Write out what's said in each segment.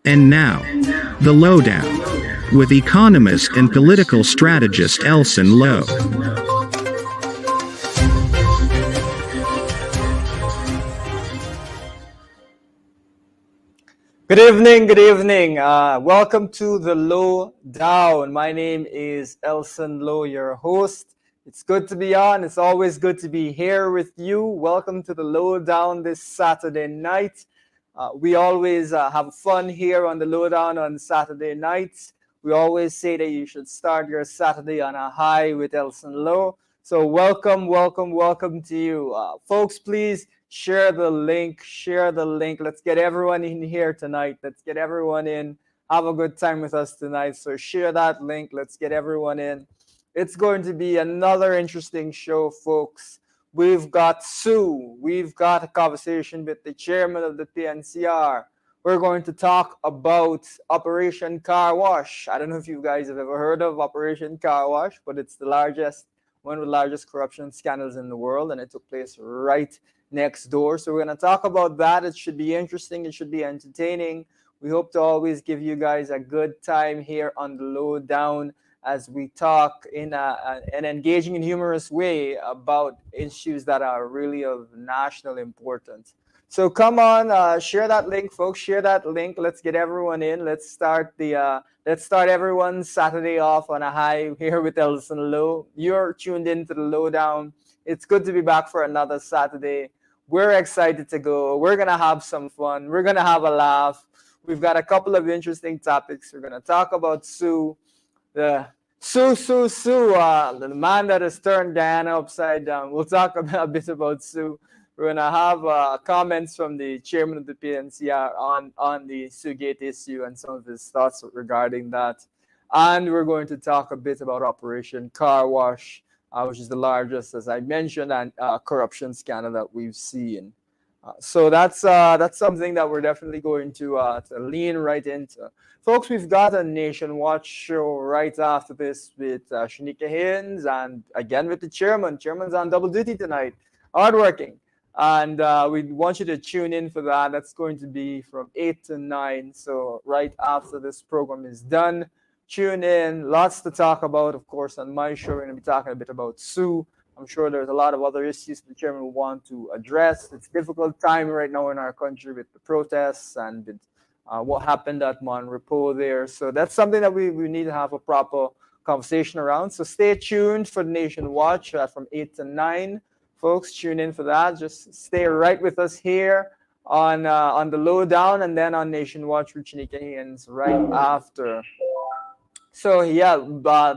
And now, the Lowdown, with economist and political strategist Elson Low. Good evening, good evening. Welcome to the Lowdown. My name is Elson Low, your host. It's good to be on. It's always good to be here with you. Welcome to the Lowdown this Saturday night. We always have fun here on the Lowdown on Saturday nights. We always say that you should start your Saturday on a high with Elson Low. So welcome to you. Folks, please share the link. Let's get everyone in here tonight. Let's get everyone in. Have a good time with us tonight. So share that link. Let's get everyone in. It's going to be another interesting show, folks. We've got Sue. We've got a conversation with the chairman of the PNCR. We're going to talk about Operation Car Wash. I don't know if you guys have ever heard of Operation Car Wash, but it's one of the largest corruption scandals in the world, and it took place right next door. So we're going to talk about that. It should be interesting. It should be entertaining. We hope to always give you guys a good time here on the Lowdown as we talk in an engaging and humorous way about issues that are really of national importance. So come on, share that link, folks. Share that link. Let's get everyone in. Let's start everyone's Saturday off on a high here with Elson Low. You're tuned in to the Lowdown. It's good to be back for another Saturday. We're excited to go. We're gonna have some fun. We're gonna have a laugh. We've got a couple of interesting topics. We're gonna talk about Sue. The man that has turned Diana upside down. We'll talk a bit about Sue. We're going to have comments from the chairman of the PNCR on the Sue-gate issue and some of his thoughts regarding that. And we're going to talk a bit about Operation Car Wash, which is the largest, as I mentioned, and corruption scandal that we've seen. So that's something that we're definitely going to lean right into. Folks, we've got a Nation Watch show right after this with Shanika Haynes and again with the chairman. Chairman's on double duty tonight, hardworking. And we want you to tune in for that. That's going to be from 8 to 9. So right after this program is done, tune in. Lots to talk about, of course, on my show. We're going to be talking a bit about Sue. I'm sure there's a lot of other issues the chairman will want to address. It's a difficult time right now in our country with the protests and with what happened at Monrepo there. So that's something that we need to have a proper conversation around. So stay tuned for Nation Watch from 8 to 9. Folks, tune in for that. Just stay right with us here on the Lowdown and then on Nation Watch with Shanika Haynes right after. So yeah,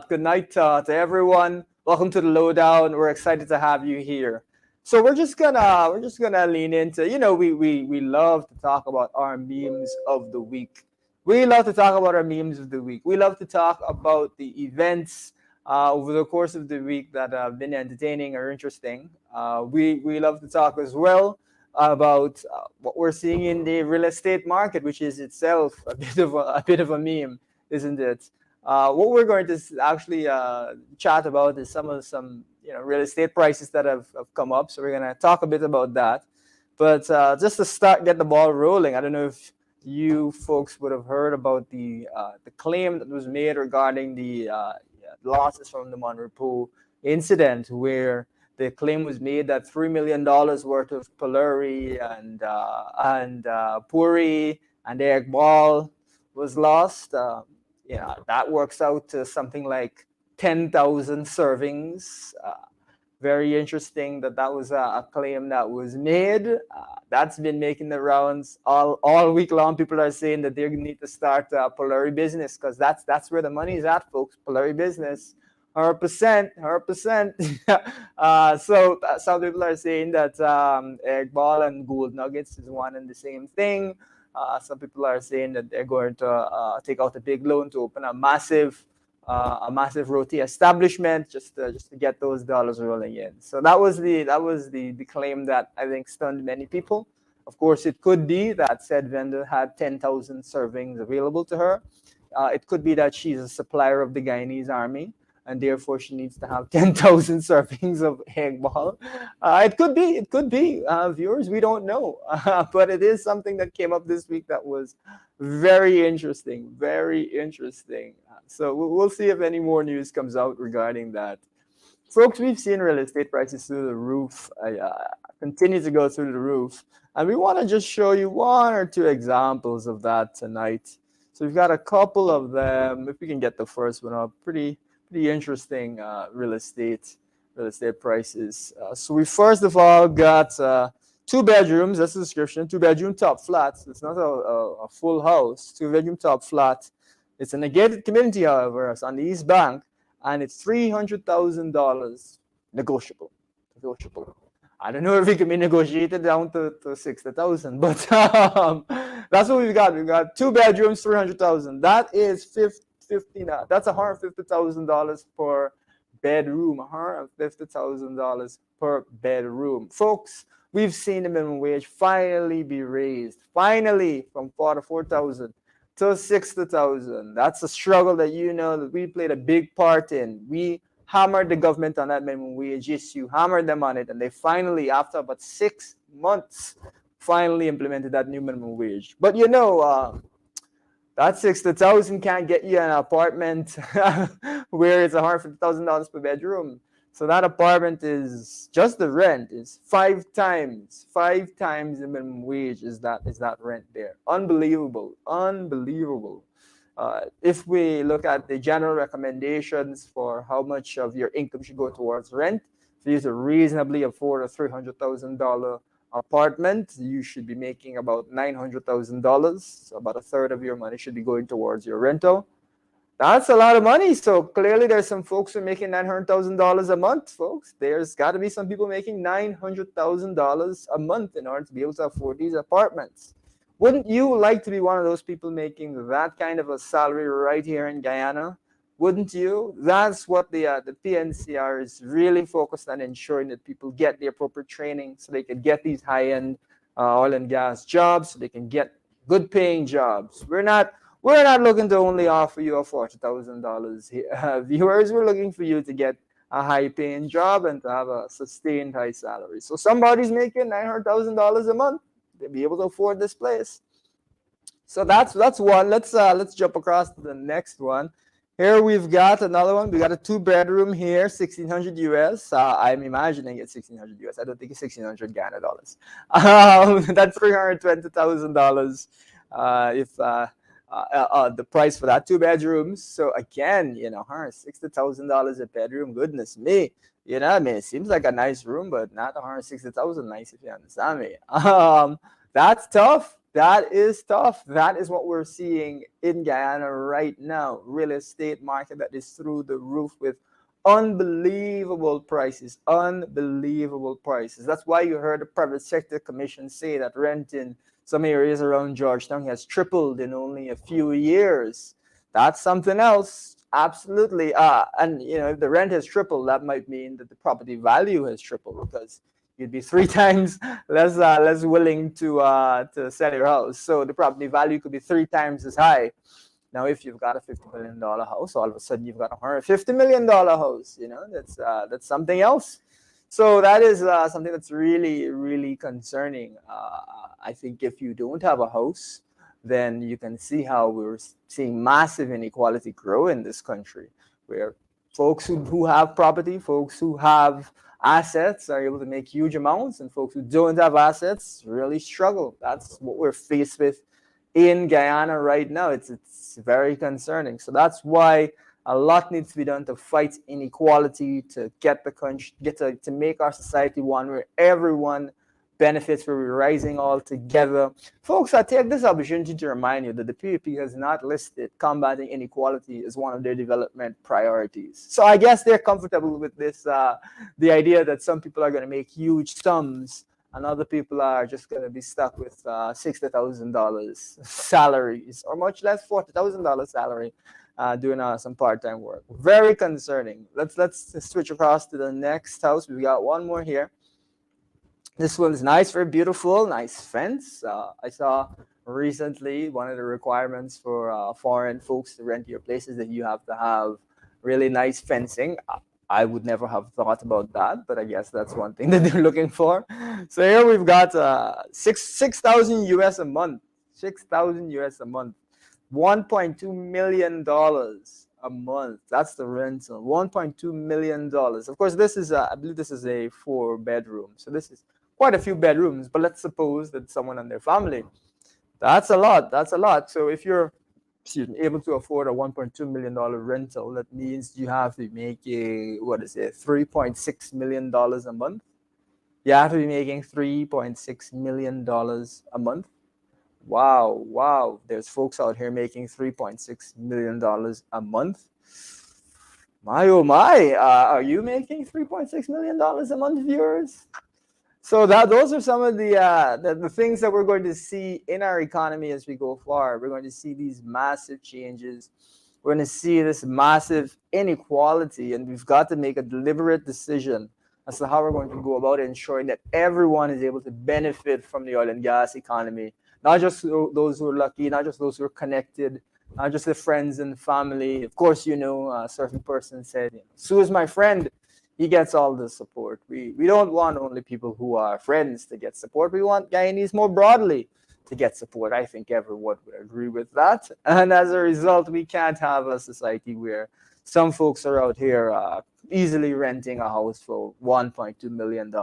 good night to everyone. Welcome to the Lowdown. We're excited to have you here. So we're just gonna lean into, we love to talk about our memes of the week. We love to talk about the events over the course of the week that have been entertaining or interesting. We love to talk as well about what we're seeing in the real estate market, which is itself a bit of a meme, isn't it? What we're going to actually chat about is some real estate prices that have come up. So we're going to talk a bit about that. But just to get the ball rolling, I don't know if you folks would have heard about the claim that was made regarding the losses from the Monrepo incident, where the claim was made that $3 million worth of Polari and Puri and egg ball was lost. That works out to something like 10,000 servings. Very interesting that was a claim that was made. That's been making the rounds all week long. People are saying that they need to start a Polari business because that's where the money is at, folks. Polari business, 100%. So some people are saying that egg ball and gold nuggets is one and the same thing. Some people are saying that they're going to take out a big loan to open a massive roti establishment just to get those dollars rolling in. So that was the claim that I think stunned many people. Of course, it could be that said vendor had 10,000 servings available to her. It could be that she's a supplier of the Guyanese army, and therefore she needs to have 10,000 servings of egg ball. It could be, viewers, we don't know. But it is something that came up this week that was very interesting, very interesting. So we'll see if any more news comes out regarding that. Folks, we've seen real estate prices through the roof, continue to go through the roof. And we want to just show you one or two examples of that tonight. So we've got a couple of them. If we can get the first one up, pretty interesting real estate prices. So we first of all got 2 bedrooms. That's the description. 2-bedroom top flat. It's not a full house. 2-bedroom top flat. It's in a gated community, however. It's on the East Bank, and it's $300,000 negotiable. I don't know if it can be negotiated down to 60,000, but that's what we've got. We've got 2 bedrooms, 300,000. That is 15. That's $150,000 per bedroom. $150,000 per bedroom, folks. We've seen the minimum wage finally be raised. Finally, from 44,000 to 60,000. That's a struggle that that we played a big part in. We hammered the government on that minimum wage issue, hammered them on it, and they finally, after about 6 months, finally implemented that new minimum wage. But that 60,000 can't get you an apartment where it's $150,000 per bedroom. So that apartment is just the rent is five times the minimum wage is that rent there. Unbelievable. If we look at the general recommendations for how much of your income should go towards rent, for you to reasonably afford a $300,000 apartment, you should be making about $900,000. So about a third of your money should be going towards your rental. That's a lot of money. So clearly there's some folks who are making $900,000 a month, folks. There's got to be some people making $900,000 a month in order to be able to afford these apartments. Wouldn't you like to be one of those people making that kind of a salary right here in Guyana? Wouldn't you? That's what the PNCR is really focused on, ensuring that people get the appropriate training so they can get these high-end oil and gas jobs, so they can get good paying jobs. We're not looking to only offer you a $40,000 viewers. We're looking for you to get a high-paying job and to have a sustained high salary. So somebody's making $900,000 a month. They'll be able to afford this place. So that's one. Let's jump across to the next one. Here we've got another one. We got a 2-bedroom here, 1,600 US. I'm imagining it's 1,600 US. I don't think it's 1,600 Ghana dollars. That's $320,000. If the price for that 2 bedrooms. So again, $160,000 a bedroom. Goodness me. It seems like a nice room, but not $160,000 nice, if you understand me. That's tough. That is tough. That is what we're seeing in Guyana right now. Real estate market that is through the roof with unbelievable prices. That's why you heard the private sector commission say that rent in some areas around Georgetown has tripled in only a few years. That's something else. Absolutely. And if the rent has tripled, that might mean that the property value has tripled, because you'd be 3 times less willing to sell your house. So the property value could be 3 times as high. Now, if you've got a $50 million house, all of a sudden you've got a $150 million house. That's something else. So that is something that's really, really concerning. I think if you don't have a house, then you can see how we're seeing massive inequality grow in this country, where folks who have property, folks who have assets are able to make huge amounts, and folks who don't have assets really struggle. That's what we're faced with in Guyana right now. It's very concerning. So that's why a lot needs to be done to fight inequality, to get the country, to make our society one where everyone benefits, where we're rising all together. Folks, I take this opportunity to remind you that the PUP has not listed combating inequality as one of their development priorities. So I guess they're comfortable with this, the idea that some people are going to make huge sums and other people are just going to be stuck with $60,000 salaries, or much less $40,000 salary, doing some part-time work. Very concerning. Let's switch across to the next house. We got one more here. This one's nice, very beautiful, nice fence. I saw recently one of the requirements for foreign folks to rent your place is that you have to have really nice fencing. I would never have thought about that, but I guess that's one thing that they're looking for. So here we've got 6,000 US a month, 6,000 US a month, $1.2 million a month. That's the rental, $1.2 million. Of course, this is I believe this is a 4-bedroom, so this is quite a few bedrooms. But let's suppose that someone and their family, that's a lot. That's a lot. So if you're able to afford a $1.2 million rental, that means you have to make $3.6 million a month. You have to be making $3.6 million a month. Wow. There's folks out here making $3.6 million a month. My, oh my, are you making $3.6 million a month, viewers? So those are some of the things that we're going to see in our economy as we go forward. We're going to see these massive changes. We're going to see this massive inequality, and we've got to make a deliberate decision as to how we're going to go about ensuring that everyone is able to benefit from the oil and gas economy. Not just those who are lucky, not just those who are connected, not just the friends and family. Of course, a certain person said, Sue is my friend. He gets all the support. We don't want only people who are friends to get support. We want Guyanese more broadly to get support. I think everyone would agree with that. And as a result, we can't have a society where some folks are out here easily renting a house for $1.2 million.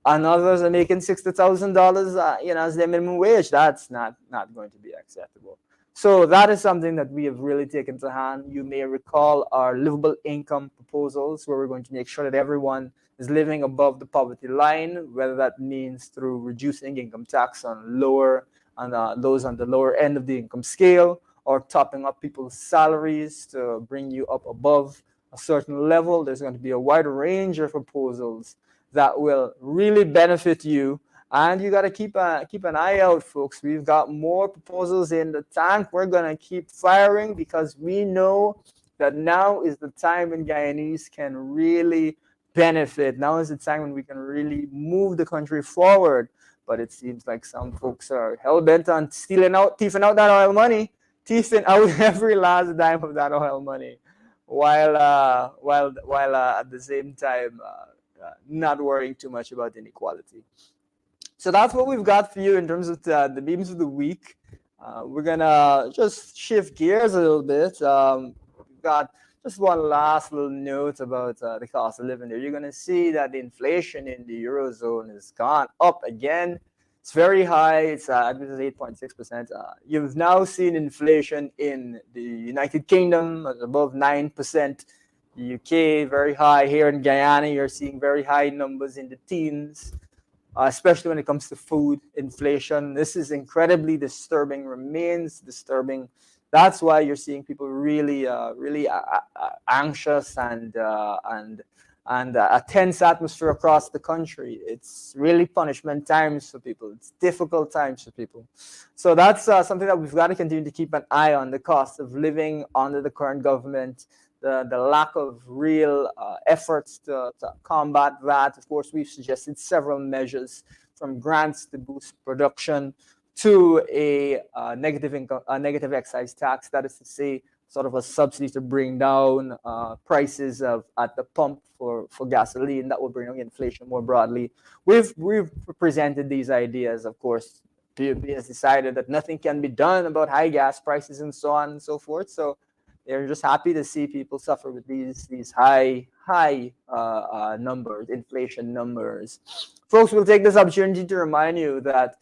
And others are making $60,000 as their minimum wage. That's not going to be acceptable. So that is something that we have really taken to hand. You may recall our livable income proposals, where we're going to make sure that everyone is living above the poverty line, whether that means through reducing income tax on those on the lower end of the income scale, or topping up people's salaries to bring you up above a certain level. There's going to be a wide range of proposals that will really benefit you. And you got to keep an eye out, folks. We've got more proposals in the tank. We're going to keep firing because we know that now is the time when Guyanese can really benefit. Now is the time when we can really move the country forward. But it seems like some folks are hell-bent on thieving out that oil money, thieving out every last dime of that oil money, while at the same time not worrying too much about inequality. So that's what we've got for you in terms of the memes of the week. We're going to just shift gears a little bit. We've got just one last little note about the cost of living there. You're going to see that the inflation in the Eurozone has gone up again. It's very high. It's 8.6%. You've now seen inflation in the United Kingdom at above 9%. The UK, very high. Here in Guyana, you're seeing very high numbers in the teens. Especially when it comes to food inflation. This is incredibly disturbing, remains disturbing. That's why you're seeing people really anxious and a tense atmosphere across the country. It's really punishment times for people. It's difficult times for people. So that's something that we've got to continue to keep an eye on, the cost of living under the current government. The lack of real efforts to combat that. Of course, we've suggested several measures, from grants to boost production to a negative excise tax. That is to say, sort of a subsidy to bring down prices at the pump for gasoline. That will bring down inflation more broadly. We've presented these ideas. Of course, PUP has decided that nothing can be done about high gas prices and so on and so forth. So they're just happy to see people suffer with these high numbers, inflation numbers. Folks, we'll take this opportunity to remind you that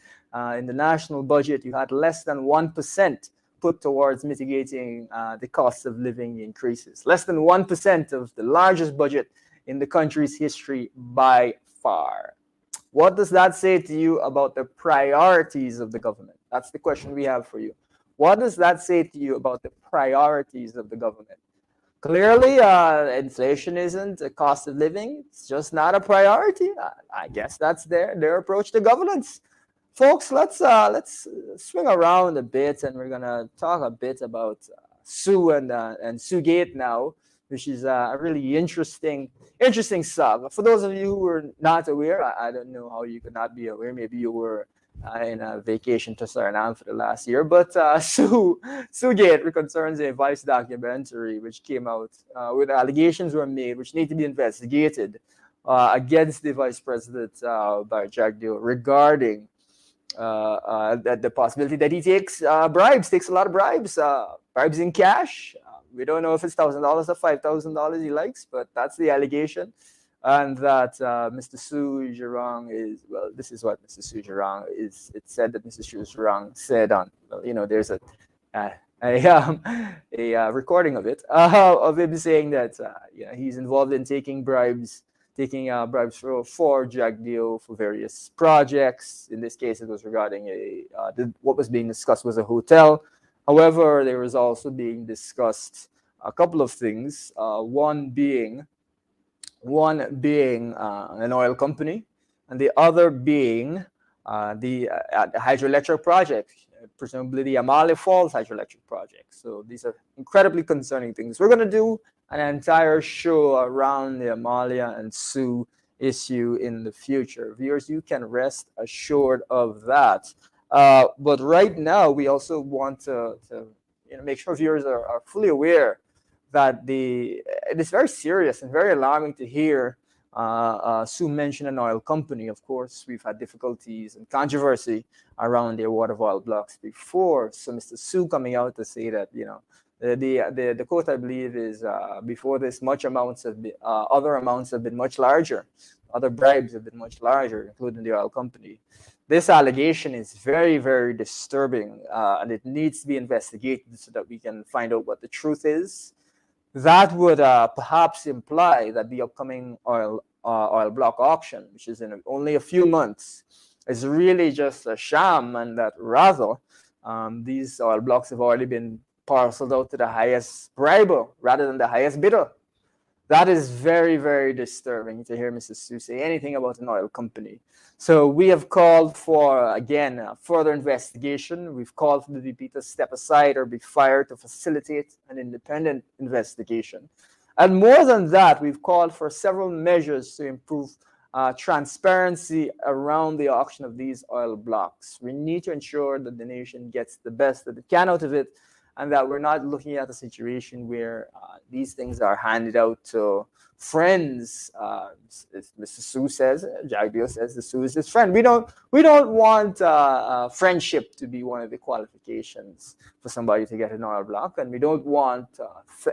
in the national budget, you had less than 1% put towards mitigating the cost of living increases. Less than 1% of the largest budget in the country's history by far. What does that say to you about the priorities of the government? That's the question we have for you. What does that say to you about the priorities of the government? Clearly, inflation isn't a cost of living. It's just not a priority. I guess that's their approach to governance. Folks, let's swing around a bit, and we're gonna talk a bit about Sue and Sue Gate now, which is a really interesting saga. For those of you who were not aware, I don't know how you could not be aware. Maybe you were in a vacation to Suriname for the last year, but Sue Gate concerns a Vice documentary which came out with allegations were made which need to be investigated against the Vice President by Jagdeo regarding the possibility that he takes bribes, takes a lot of bribes, bribes in cash. We don't know if it's $1,000 or $5,000 he likes, but that's the allegation. And that Mr. Su Zhirong is, well, this is what Mr. Su Zhirong is. It said that Mr. Su Zhirong said on, well, there's a recording of it, of him saying that he's involved in taking bribes for Jagdeo for various projects. In this case, it was regarding what was being discussed was a hotel. However, there was also being discussed a couple of things. One being an oil company, and the other being the hydroelectric project, presumably the Amalia Falls hydroelectric project. So these are incredibly concerning things. We're going to do an entire show around the Amalia and Sue issue in the future. Viewers, you can rest assured of that. But right now, we also want to make sure viewers are fully aware that it is very serious and very alarming to hear Sue mention an oil company. Of course, we've had difficulties and controversy around the award of oil blocks before. So Mr. Sue coming out to say that, the quote, I believe, is before this, other amounts have been much larger. Other bribes have been much larger, including the oil company. This allegation is very, very disturbing, and it needs to be investigated so that we can find out what the truth is. That would perhaps imply that the upcoming oil block auction, which is in only a few months, is really just a sham, and that rather these oil blocks have already been parceled out to the highest briber rather than the highest bidder. That is very, very disturbing to hear Mrs. Sue say anything about an oil company. So we have called for, again, further investigation. We've called for the VP to step aside or be fired to facilitate an independent investigation. And more than that, we've called for several measures to improve transparency around the auction of these oil blocks. We need to ensure that the nation gets the best that it can out of it, and that we're not looking at a situation where these things are handed out to friends. Mr. Sue says, Jagdeo says, the Sue is his friend. We don't want friendship to be one of the qualifications for somebody to get an oil block, and we don't want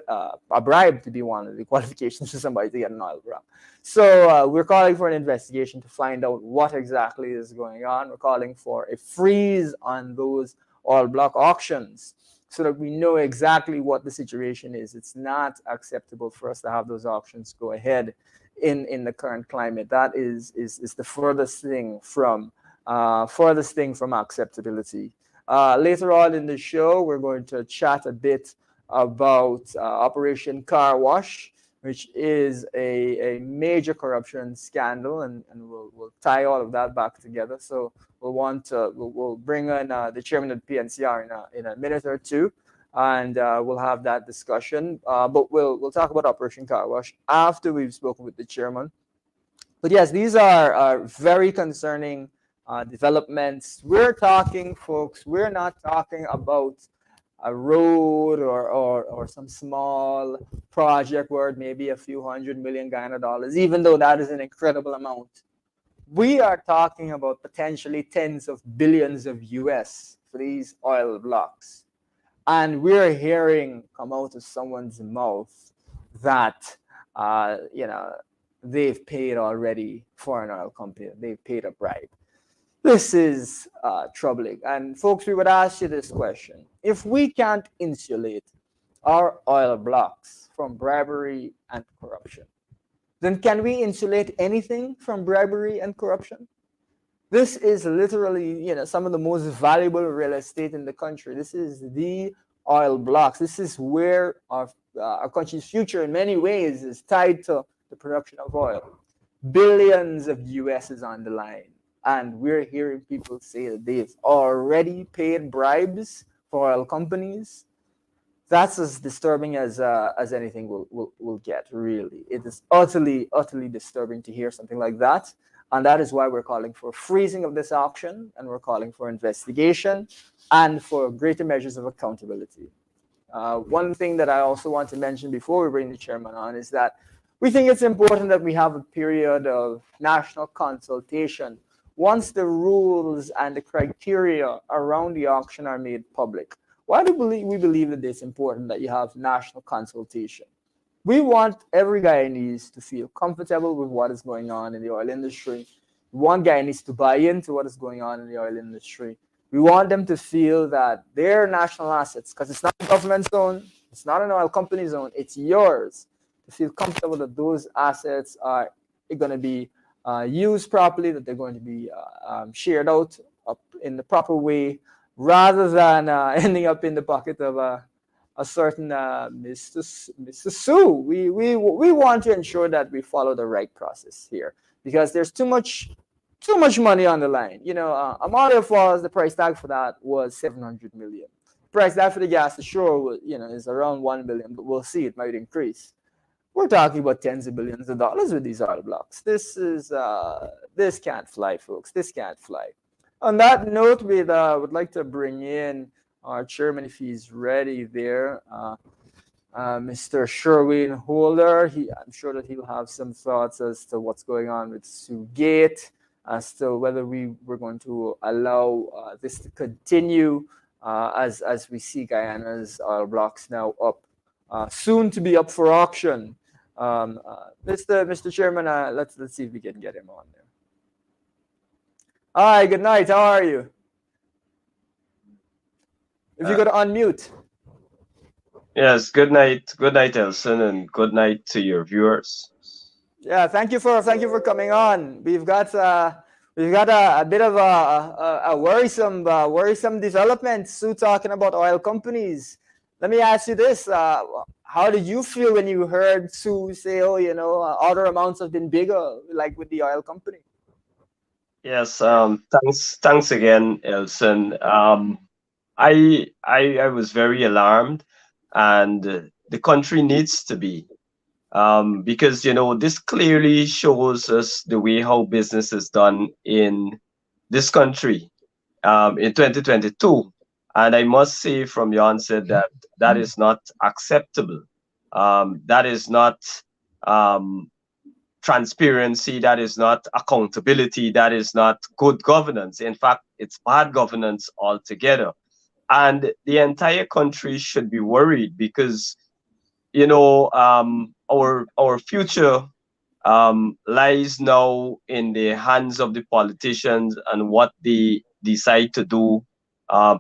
a bribe to be one of the qualifications for somebody to get an oil block. So we're calling for an investigation to find out what exactly is going on. We're calling for a freeze on those oil block auctions, so that we know exactly what the situation is. It's not acceptable for us to have those auctions go ahead in the current climate. That is the furthest thing from acceptability. Later on in the show, we're going to chat a bit about Operation Car Wash, which is a major corruption scandal, and we'll tie all of that back together. So we'll bring in the chairman of the PNCR in a minute or two, and we'll have that discussion. But we'll talk about Operation Car Wash after we've spoken with the chairman. But yes, these are very concerning developments. We're talking, folks, we're not talking about a road or some small project worth maybe a few $100 million Ghana dollars, even though that is an incredible amount. We are talking about potentially tens of billions of US for these oil blocks. And we're hearing come out of someone's mouth that, they've paid already for an oil company. They've paid a bribe. This is troubling. And folks, we would ask you this question. If we can't insulate our oil blocks from bribery and corruption, then can we insulate anything from bribery and corruption? This is literally, some of the most valuable real estate in the country. This is the oil blocks. This is where our our country's future in many ways is tied to the production of oil. Billions of US is on the line. And we're hearing people say that they've already paid bribes for oil companies. That's as disturbing as anything will get, really. It is utterly disturbing to hear something like that. And that is why we're calling for freezing of this auction, and we're calling for investigation and for greater measures of accountability. One thing that I also want to mention before we bring the chairman on is that we think it's important that we have a period of national consultation once the rules and the criteria around the auction are made public. Why do we believe that it's important that you have national consultation? We want every Guyanese to feel comfortable with what is going on in the oil industry. We want Guyanese to buy into what is going on in the oil industry. We want them to feel that their national assets, because it's not a government zone, it's not an oil company zone, it's yours, to feel comfortable that those assets are going to be used properly, that they're going to be shared out up in the proper way, rather than ending up in the pocket of a certain Mr. Sue. We want to ensure that we follow the right process here, because there's too much money on the line. Amalia Falls, the price tag for that was 700 million. Price tag for the gas ashore, is around 1 billion, but we'll see, it might increase. We're talking about tens of billions of dollars with these oil blocks. This can't fly, folks. This can't fly. On that note, we would like to bring in our chairman, if he's ready there, Mr. Sherwin Holder. I'm sure that he'll have some thoughts as to what's going on with Sioux Gate, as to whether we're going to allow this to continue as we see Guyana's oil blocks now up, soon to be up for auction. Mr. Chairman, let's see if we can get him on there. Hi, good night. How are you? If you go to unmute. Yes, good night. Good night, Elson, and good night to your viewers. Yeah, thank you for coming on. We've got a bit of a worrisome development. Sue talking about oil companies. Let me ask you this: how did you feel when you heard Sue say, "Oh, other amounts have been bigger," like with the oil company? Yes, thanks again, Elson. I was very alarmed, and the country needs to be, because this clearly shows us the way how business is done in this country in 2022, and I must say from the onset that that is not acceptable. That is not transparency, that is not accountability, that is not good governance. In fact, it's bad governance altogether. And the entire country should be worried because, our future lies now in the hands of the politicians and what they decide to do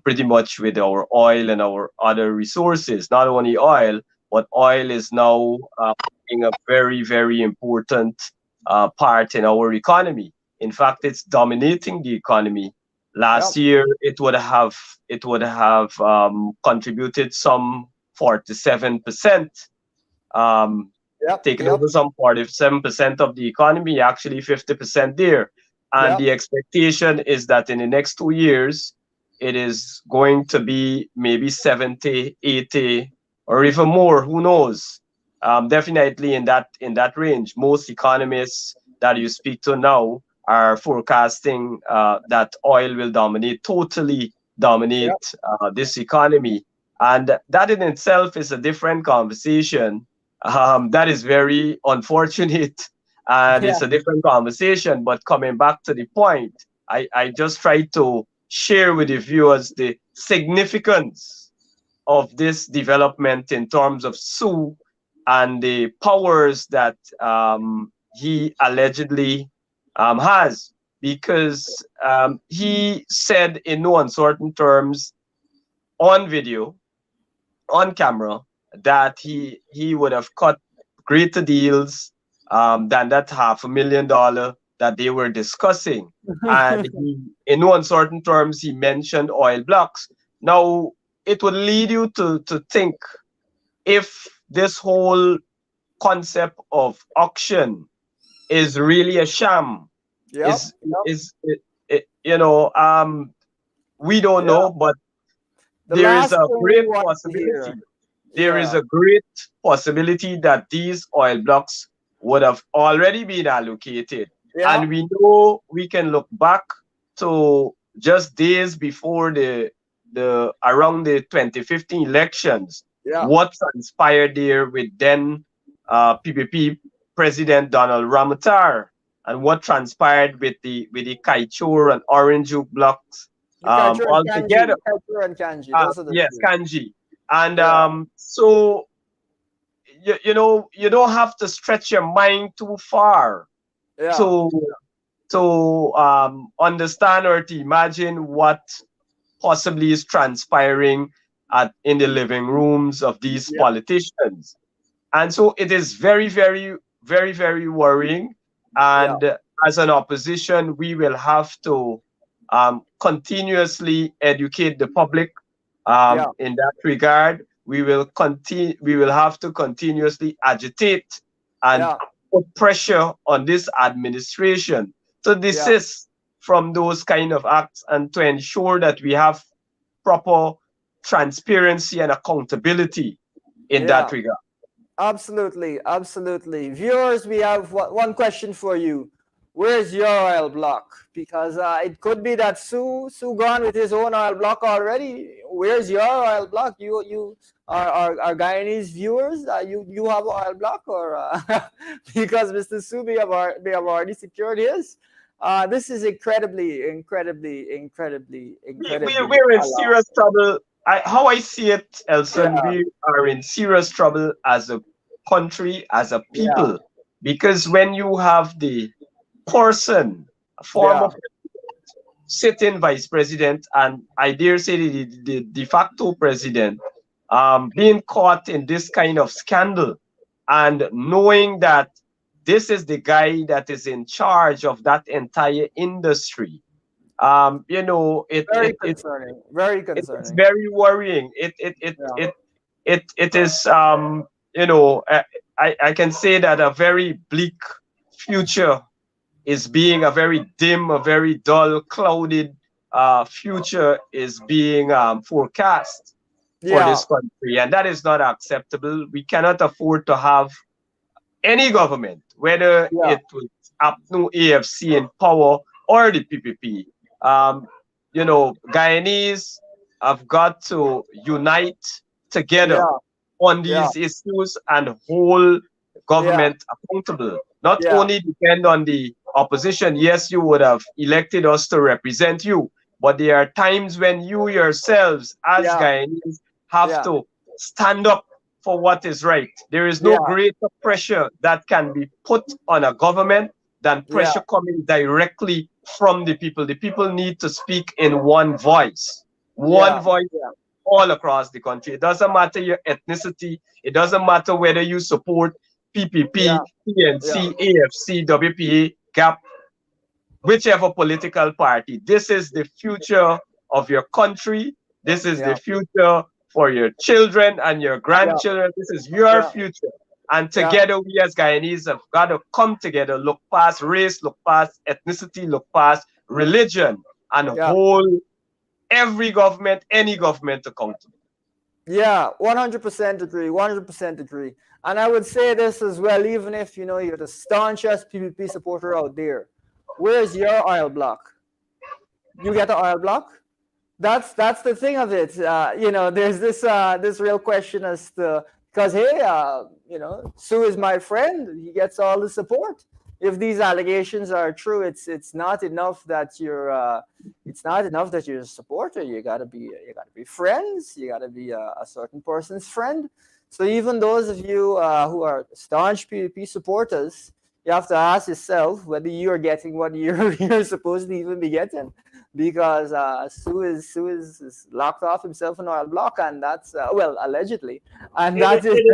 pretty much with our oil and our other resources. Not only oil, but oil is now playing a very, very important part in our economy. In fact, it's dominating the economy. Last year, it would have contributed some 47%, taking over some 47% of the economy, actually 50% there. And the expectation is that in the next 2 years, it is going to be maybe 70, 80, or even more. Who knows? Definitely in that range. Most economists that you speak to now are forecasting that oil will totally dominate this economy. And that in itself is a different conversation. That is very unfortunate, and it's a different conversation. But coming back to the point, I just try to share with the viewers the significance of this development in terms of Sue and the powers that he allegedly has, because he said in no uncertain terms on video, on camera, that he would have cut greater deals than that $500,000 that they were discussing. And in no uncertain terms, he mentioned oil blocks. Now, it would lead you to think, if this whole concept of auction is really a sham. Yep. You know, we don't Yeah. know, but The there is last a thing we great want to possibility. hear. There is Yeah. a great possibility that these oil blocks would have already been allocated. Yeah. And we know we can look back to just days before the around the 2015 elections, Yeah. what transpired there with then PPP President Donald Ramotar, and what transpired with the Kaichur and Orange blocks The Kaichur and all Kanji. together. Kaichur and Kanji. Those are the Yes, two. kanji. And Yeah. so you know, you don't have to stretch your mind too far Yeah. to understand or to imagine what possibly is transpiring in the living rooms of these Yeah. politicians. And so it is very, very, very, very worrying. Yeah. And as an opposition, we will have to continuously educate the public Yeah. in that regard. We will continue. We will have to continuously agitate and Yeah. put pressure on this administration to Yeah. desist from those kind of acts and to ensure that we have proper transparency and accountability in that Yeah. regard. Absolutely, absolutely. Viewers, we have one question for you. Where's your oil block? Because it could be that Sue gone with his own oil block already. Where's your oil block? You are Guyanese viewers. You have an oil block, or because Mr. Sue may have already secured his. This is incredibly We're in alarming. serious trouble. How I see it, Elson, Yeah, we are in serious trouble as a country, as a yeah, people, because when you have the person, a yeah, former sitting vice president, and I dare say the de facto president, being caught in this kind of scandal, and knowing that this is the guy that is in charge of that entire industry, you know, very concerning. Very it's concerning. very worrying. Yeah. It is you know, I can say that a very bleak future is being a very dim, a very dull, clouded future is being forecast for Yeah, this country, and that is not acceptable. We cannot afford to have any government, whether yeah, it was APNU, AFC in power, or the PPP. Um, you know, Guyanese have got to unite together yeah, on yeah, these issues and hold yeah, government accountable. Not yeah, only depend on the opposition. Yes, you would have elected us to represent you, but there are times when you yourselves, as yeah, Guyanese, have yeah, to stand up for what is right. There is no yeah, greater pressure that can be put on a government than yeah, pressure coming directly from the people. The people need to speak in one yeah, voice yeah, all across the country. It doesn't matter your ethnicity. It doesn't matter whether you support PPP, yeah, yeah, PNC, AFC, WPA, GAP, whichever political party. This is the future of your country. This is yeah, the future for your children and your yeah, grandchildren. This is your yeah, future. And yeah, together, we as Guyanese have got to come together, look past race, look past ethnicity, look past religion, and yeah, hold every government, any government accountable. yeah. 100% agree. 100% agree. And I would say this as well, even if you know you're the staunchest PvP supporter out there, where's your oil block? You get the oil block? That's the thing of it. You know, there's this real question as to, because hey, you know, Sue is my friend. He gets all the support. If these allegations are true, it's not enough that you're a supporter. You gotta be friends. You gotta be a certain person's friend. So even those of you who are staunch PvP supporters, you have to ask yourself whether you are getting what you're supposed to even be getting, because Sue is locked off himself an oil block, and that's well, allegedly, and It, that is it,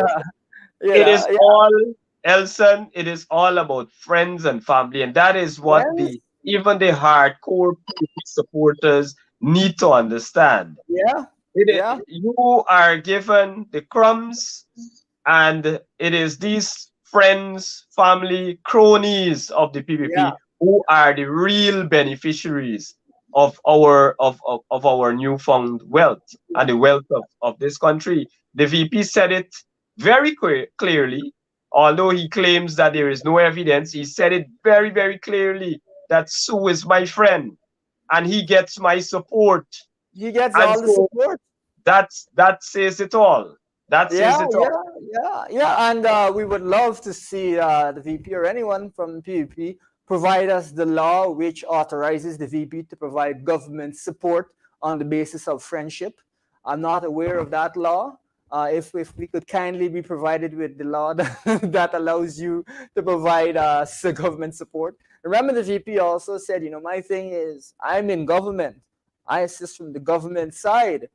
you it is know, yeah, all, Elson, it is all about friends and family. And that is what friends, the even the hardcore supporters need to understand. yeah, It, yeah, you are given the crumbs And it is these friends, family, cronies of the Yeah. PPP who are the real beneficiaries of our newfound wealth and the wealth of this country. The VP said it very clearly, although he claims that there is no evidence. He said it very, very clearly that Sue is my friend and he gets my support. He gets And all the so support. that says it all. That Yeah, says it yeah, all. yeah. And we would love to see the VP or anyone from PvP provide us the law which authorizes the VP to provide government support on the basis of friendship. I'm not aware of that law. If we could kindly be provided with the law that, that allows you to provide government support. Remember, the VP also said, my thing is, I'm in government. I assist from the government side.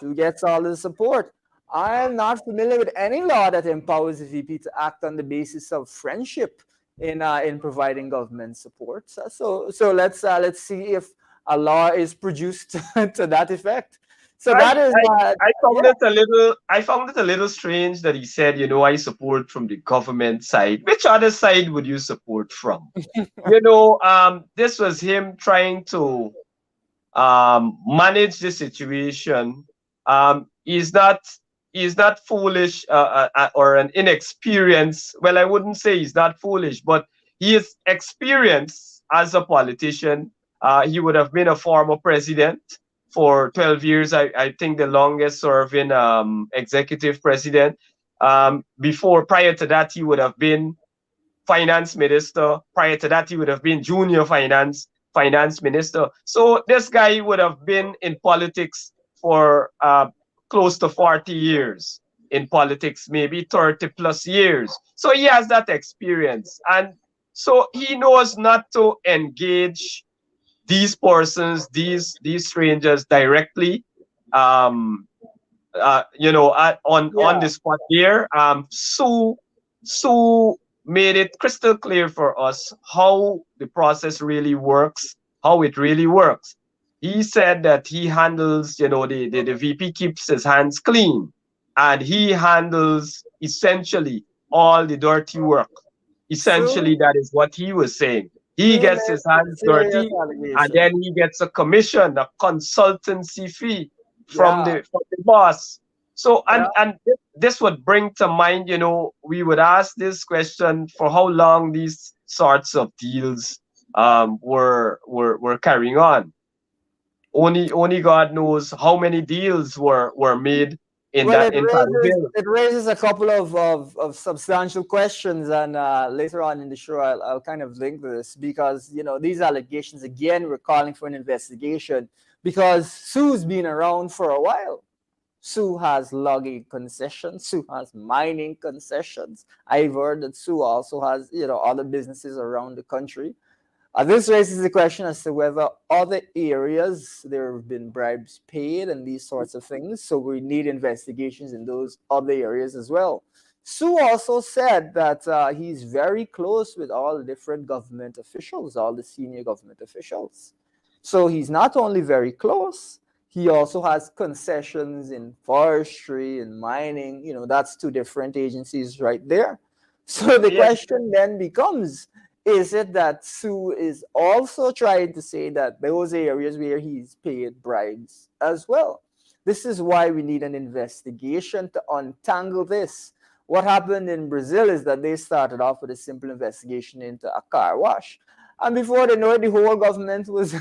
Who gets all the support? I am not familiar with any law that empowers the VP to act on the basis of friendship in providing government support. So let's see if a law is produced to that effect. So I, that is I found yeah. it a little strange that he said, I support from the government side. Which other side would you support from? This was him trying to manage the situation. He's not foolish or an inexperienced. Well, I wouldn't say he's not foolish, but he is experienced as a politician. He would have been a former president for 12 years. I think the longest serving executive president. Prior to that, he would have been finance minister. Prior to that, he would have been junior finance minister. So this guy would have been in politics for close to 40 years, in politics, maybe 30 plus years. So he has that experience. And so he knows not to engage these persons, these strangers directly. Um, on Yeah. the spot here. Sue made it crystal clear for us how the process really works, how it really works. He said that he handles, the VP keeps his hands clean and he handles essentially all the dirty work. Essentially, Sue that is what he was saying. He Sue gets his makes some hands serious dirty and allegations. then he gets a commission, a consultancy fee from Yeah. the boss. So Yeah. and this would bring to mind, we would ask this question for how long these sorts of deals were carrying on. Only God knows how many deals were made in Well, that in Paris Hill. it raises a couple of substantial questions, and later on in the show, I'll kind of link this because these allegations again we're calling for an investigation because Sue's been around for a while. Sue has logging concessions. Sue has mining concessions. I've heard that Sue also has other businesses around the country. This raises the question as to whether other areas there have been bribes paid and these sorts of things. So we need investigations in those other areas as well. Sue also said that he's very close with all the different government officials, all the senior government officials. So he's not only very close, he also has concessions in forestry and mining. That's two different agencies right there. So the Yes, question then becomes, is it that Sue is also trying to say that those areas where he's paid bribes as well? This is why we need an investigation to untangle this. What happened in Brazil is that they started off with a simple investigation into a car wash. And before they know it, the whole government was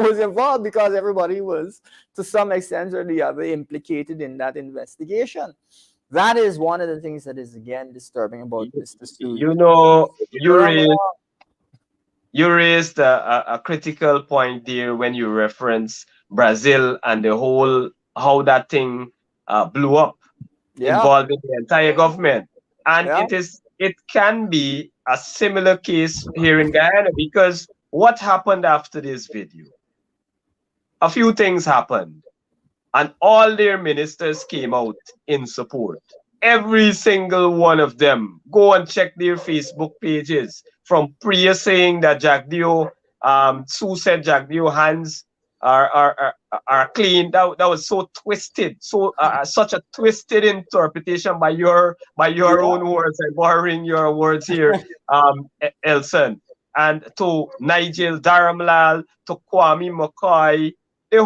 was involved because everybody was, to some extent or the other, implicated in that investigation. That is one of the things that is again disturbing about Mr. Sue. you know, you Remember, raised you raised a critical point there when you reference Brazil and the whole how that thing blew up, yeah, involving the entire government. And yeah. it can be a similar case here in Guyana because what happened after this video? A few things happened, and all their ministers came out in support. Every single one of them. Go and check their Facebook pages. From Priya saying that Jack Dio, Sue said Jack Dio hands are clean. That was so twisted, so such a twisted interpretation by your own words. I'm borrowing your words here, Elson. And to Nigel Dharamlal, to Kwame McCoy, the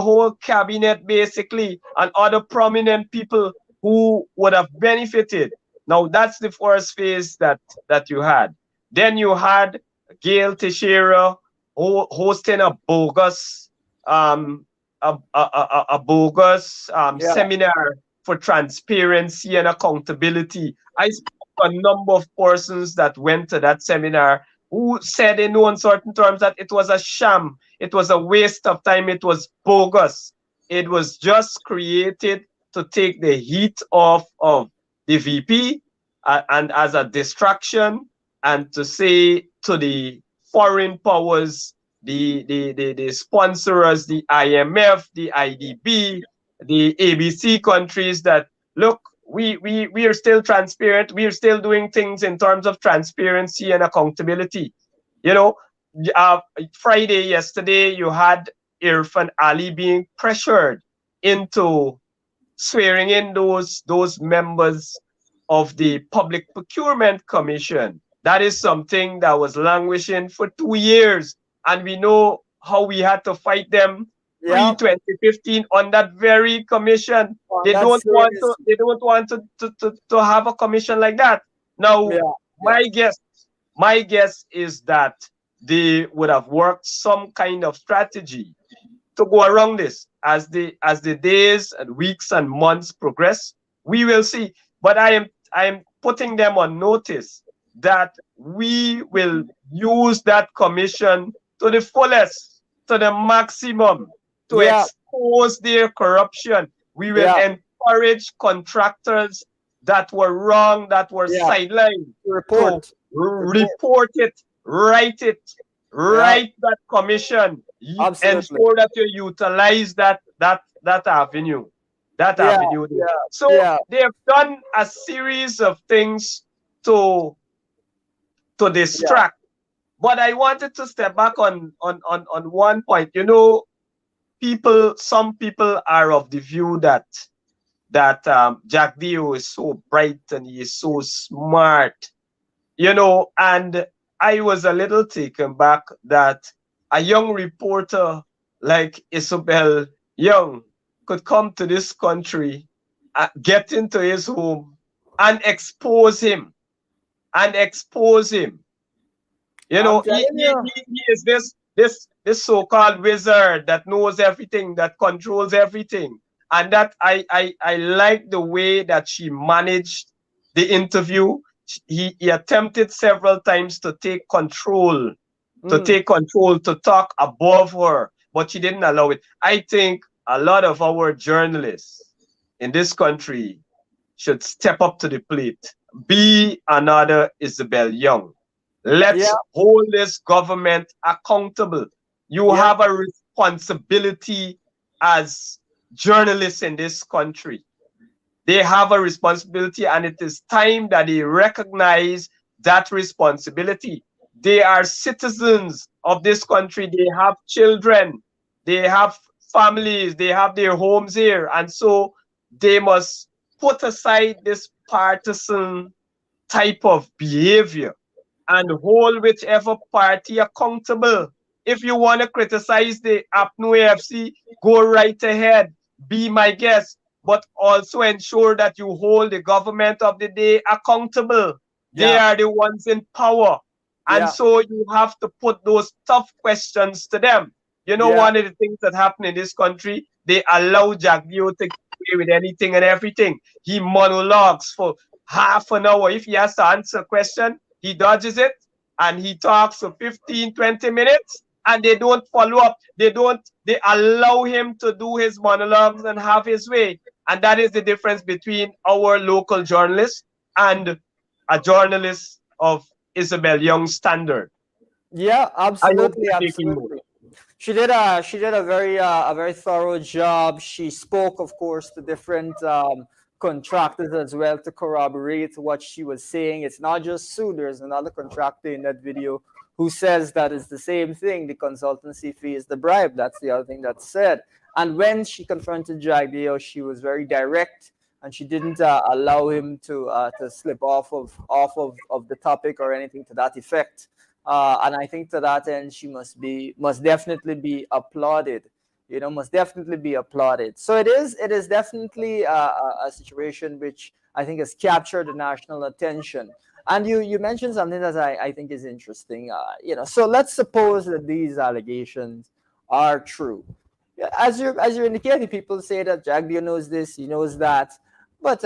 whole cabinet basically, and other prominent people who would have benefited. Now that's the first phase that you had. Then you had Gail Teixeira hosting a bogus bogus seminar for transparency and accountability. I spoke to a number of persons that went to that seminar who said in no uncertain terms that it was a sham, it was a waste of time, it was bogus. It was just created to take the heat off of the VP and as a distraction, and to say to the foreign powers, the sponsors, the IMF, the IDB, the ABC countries that, look, we are still transparent. We are still doing things in terms of transparency and accountability. You know, Friday, yesterday, you had Irfan Ali being pressured into swearing in those members of the Public Procurement Commission. That is something that was languishing for 2 years, and we know how we had to fight them pre-2015 on that very commission. They don't want to have a commission like that. Now, my guess is that they would have worked some kind of strategy to go around this. As the days and weeks and months progress, we will see. But I am putting them on notice that we will use that commission to the fullest, to the maximum, to expose their corruption. We will encourage contractors that were wrong, that were sidelined, to report it, write that commission. Ensure that you utilize that avenue. So they have done a series of things to distract. But I wanted to step back on one point. You know, some people are of the view that Jack Dio is so bright and he is so smart, you know, and I was a little taken back that a young reporter like Isabel Young could come to this country, get into his home, and expose him. You know, he is this so-called wizard that knows everything, that controls everything. And that I like the way that she managed the interview. He attempted several times to take control, to talk above her, but she didn't allow it. I think a lot of our journalists in this country should step up to the plate. Be another Isabel Young. Let's hold this government accountable. You have a responsibility as journalists in this country. They have a responsibility, and it is time that they recognize that responsibility. They are citizens of this country. They have children. They have families. They have their homes here. And so they must put aside this partisan type of behavior and hold whichever party accountable. If you want to criticize the APNU AFC, go right ahead. Be my guest. But also ensure that you hold the government of the day accountable. They are the ones in power. And so you have to put those tough questions to them. You know, one of the things that happen in this country, they allow Jagdio to get away with anything and everything. He monologues for half an hour. If he has to answer a question, he dodges it and he talks for 15, 20 minutes and they don't follow up. They allow him to do his monologues and have his way. And that is the difference between our local journalist and a journalist of Isabel Young's standard. Yeah, absolutely. She did a very thorough job. She spoke, of course, to different contractors as well to corroborate what she was saying. It's not just Sue. There's another contractor in that video who says that it's the same thing. The consultancy fee is the bribe. That's the other thing that's said. And when she confronted Jagdeo, she was very direct, and she didn't allow him to slip off of the topic or anything to that effect. And I think to that end, she must definitely be applauded. Must definitely be applauded. So it is definitely a situation which I think has captured the national attention. And you mentioned something that I think is interesting. So let's suppose that these allegations are true. Yeah, as you indicated, people say that Jagdeo knows this, he knows that, but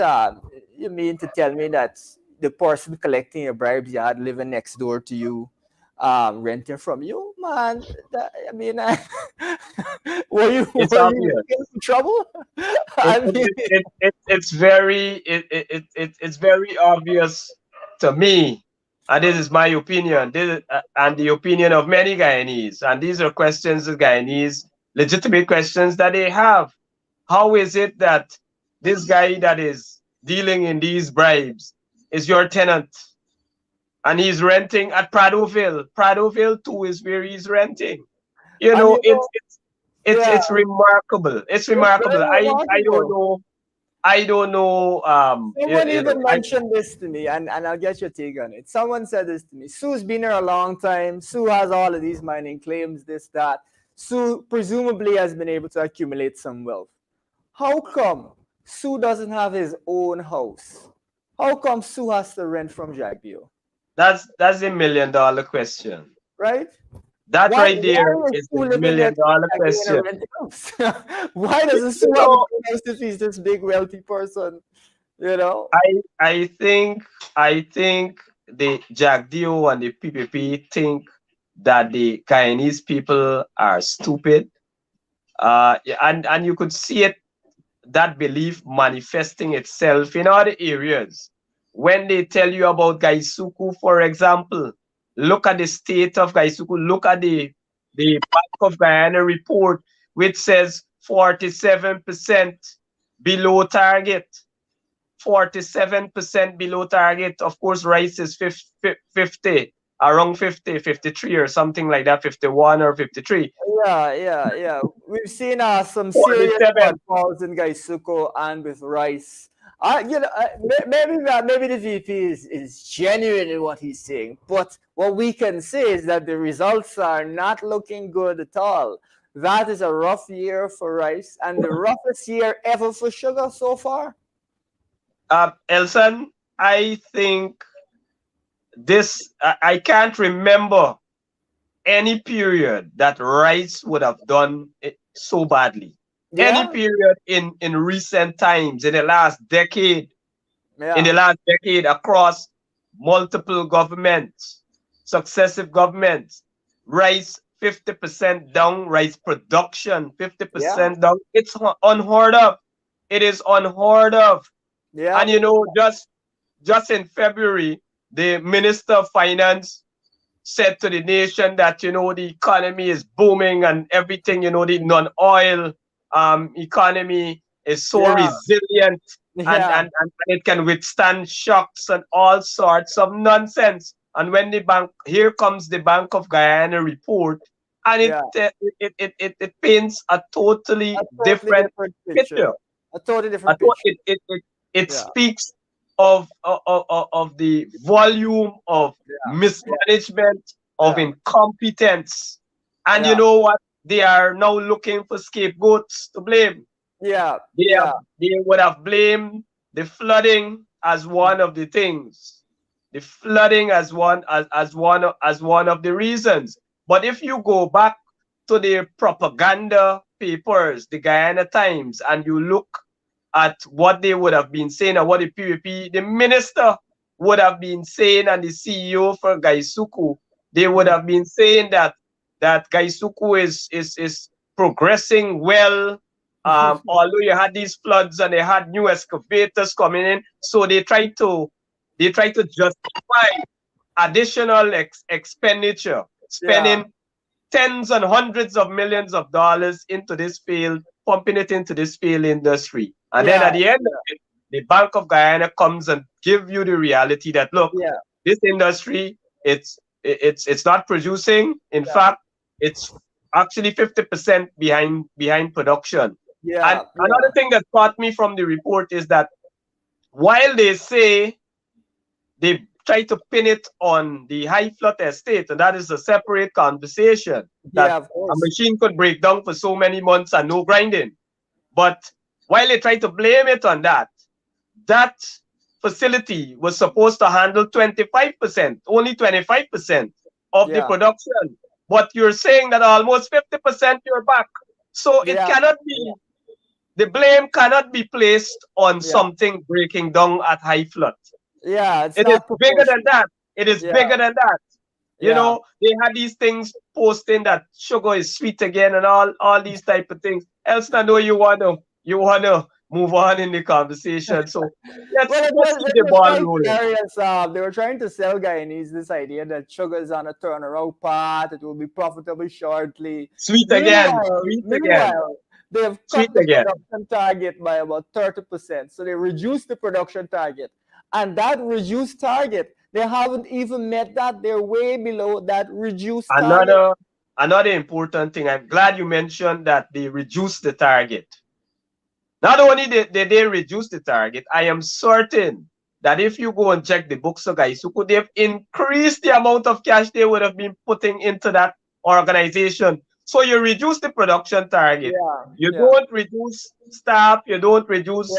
you mean to tell me that the person collecting your bribes, you had living next door to you, renting from you, man? I mean, were you It's were you obvious. in trouble? It, I mean, it's very it's very obvious to me, and this is my opinion. This and the opinion of many Guyanese, and these are questions the Guyanese, legitimate questions that they have. How is it that this guy that is dealing in these bribes is your tenant, and he's renting at Pradoville? Pradoville too is where he's renting. You and know, yeah, it's remarkable. It's it's remarkable. very I don't remarkable. know. I don't know. Someone You know, even mentioned this to me, and I'll get your take on it. Someone said this to me. Sue's been here a long time. Sue has all of these mining claims, this, that. Sue presumably has been able to accumulate some wealth. How come Sue doesn't have his own house? How come Sue has to rent from Jagbio? that's $1 million question. Right? That Why right there why is is Sue a living million next to dollar Jagbio in a question. rented house? Why doesn't Sue You have his know, own house if he's this big wealthy person? You know? I think the Jack Dio and the PPP think that the Guyanese people are stupid. Yeah, and you could see it, that belief manifesting itself in other areas. When they tell you about Gaisuku, for example, look at the state of Gaisuku, look at the Bank of Guyana report, which says 47% below target. 47% below target. Of course, rice is 50, around 50, 53 or something like that, 51 or 53. Yeah. We've seen some serious 47. shortfalls in Gaisuko and with Rice. Maybe the VP is genuine in what he's saying, but what we can say is that the results are not looking good at all. That is a rough year for Rice and the roughest year ever for sugar so far. Elson, I think I can't remember any period that rice would have done it so badly. Any Yeah, period in recent times, in yeah, the last decade, across multiple governments, successive governments, rice 50% down, rice production yeah, 50% down. It's unheard of. It is unheard of. yeah, And you know, just in February, the Minister of Finance said to the nation that, you know, the economy is booming and everything, you know, the non-oil economy is so yeah, resilient, yeah, and it can withstand shocks and all sorts of nonsense. And when here comes the Bank of Guyana report, and yeah. it paints a totally A totally different different picture. picture. A totally I different thought picture. it Yeah, speaks of the volume of yeah, mismanagement, of yeah, incompetence. And you yeah, know what? They are now looking for scapegoats to blame. yeah, They yeah, have they would have blamed the flooding as one of the things. The flooding as one of the reasons. But if you go back to the propaganda papers, the Guyana Times, and you look at what they would have been saying and what the PVP, the minister would have been saying, and the CEO for Gaisuku, they would mm, have been saying that Gaisuku is progressing well. Although you had these floods and they had new excavators coming in, so they try to justify additional expenditure, yeah, spending tens and hundreds of millions of dollars into this field, pumping it into this field industry. And then yeah, at the end of it, the Bank of Guyana comes and give you the reality that, look, yeah, this industry, it's it's not producing. In fact, it's actually 50% behind production. And another thing that caught me from the report is that while they say they try to pin it on the high flood estate, and that is a separate conversation, that a machine could break down for so many months and no grinding. But while they try to blame it on that, that facility was supposed to handle 25%, only 25% of the production. But you're saying that almost 50% you're back. So it cannot be, the blame cannot be placed on something breaking down at high flood. It's it is bigger than that. It is bigger than that. You know, they had these things posting that sugar is sweet again and all these type of things. Elson, I know you wanna move on in the conversation. So let's keep the ball rolling. They were trying to sell Guyanese this idea that sugar is on a turnaround path. It will be profitable shortly. Sweet again. They have cut the production target by about 30%. So they reduced the production target. And that reduced target, they haven't even met that. They're way below that reduced target. Another important thing, I'm glad you mentioned that they reduced the target. Not only did they reduce the target, I am certain that if you go and check the books of Gaisuku, they've increased the amount of cash they would have been putting into that organization. So you reduce the production target. You don't reduce staff. You don't reduce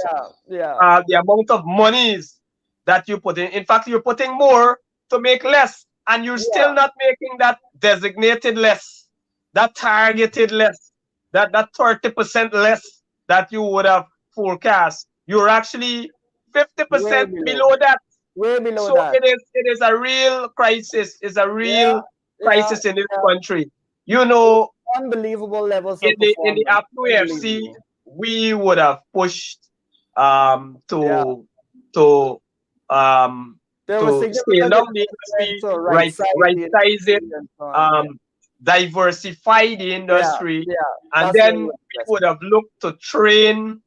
the amount of monies that you put in. In fact, you're putting more to make less, and you're still not making that designated less, that targeted less, that 30% less that you would have forecast. You're actually 50% below that. Way below so that. It is a real crisis. It's a real crisis in this country. You know, unbelievable levels in the Apno FC, we would have pushed to scale down the industry, right size it, diversify the industry, and then we would have looked to train.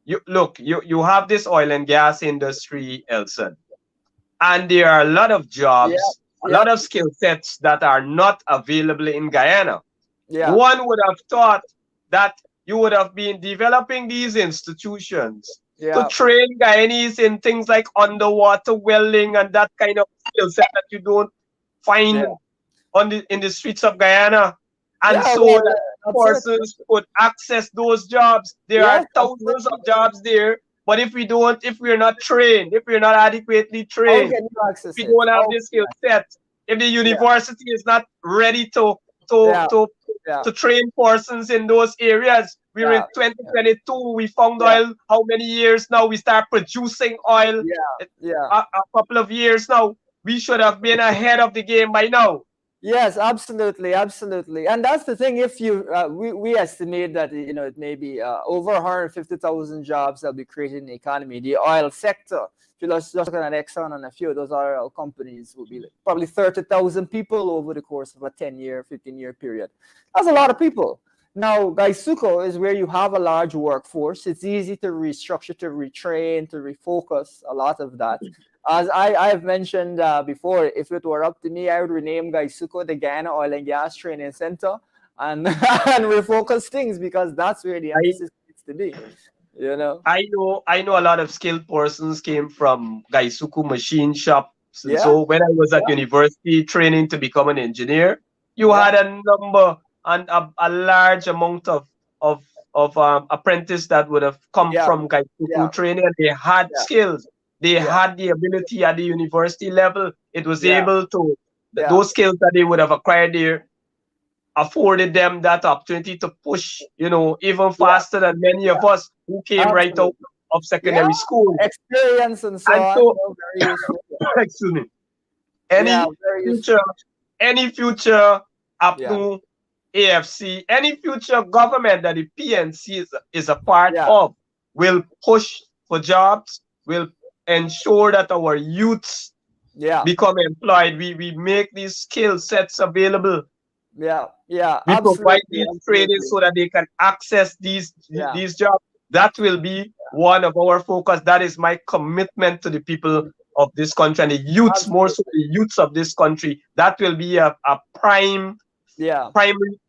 You have this oil and gas industry, Elson, and there are a lot of jobs, a lot of skill sets that are not available in Guyana. One would have thought that you would have been developing these institutions to train Guyanese in things like underwater welding and that kind of skill set that you don't find in the streets of Guyana. And so that persons could access those jobs. There are thousands of jobs there. But if we're not trained, if we're not adequately trained, if we don't have this skill set, if the university is not ready to train persons in those areas. We're in 2022. We found oil. How many years now? We start producing oil. A couple of years now. We should have been ahead of the game by now. Yes, absolutely, and that's the thing. If you we estimate that it may be over 150,000 jobs that will be created in the economy. The oil sector, if you just look at Exxon and a few of those oil companies, will be probably 30,000 people over the course of a 10-year, 15-year period. That's a lot of people. Now, Gaisuku is where you have a large workforce. It's easy to restructure, to retrain, to refocus a lot of that. As I've mentioned before, if it were up to me, I would rename Gaisuku the Guyana Oil and Gas Training Center and refocus things, because that's where the emphasis needs to be. I know a lot of skilled persons came from Gaisuku machine shops. And so when I was at university training to become an engineer, you had a number and a large amount of apprentices that would have come from Gaisuku training, and they had skills. They had the ability at the university level. It was able to, those skills that they would have acquired there afforded them that opportunity to push, even faster than many of us who came right out of secondary school. Experience and so on. Very useful. Excuse me. Any future Apno, AFC, any future government that the PNC is a part of will push for jobs, will ensure that our youths become employed. We make these skill sets available. We provide these training so that they can access these jobs. That will be one of our focus. That is my commitment to the people of this country and the youths, more so the youths of this country. That will be a primary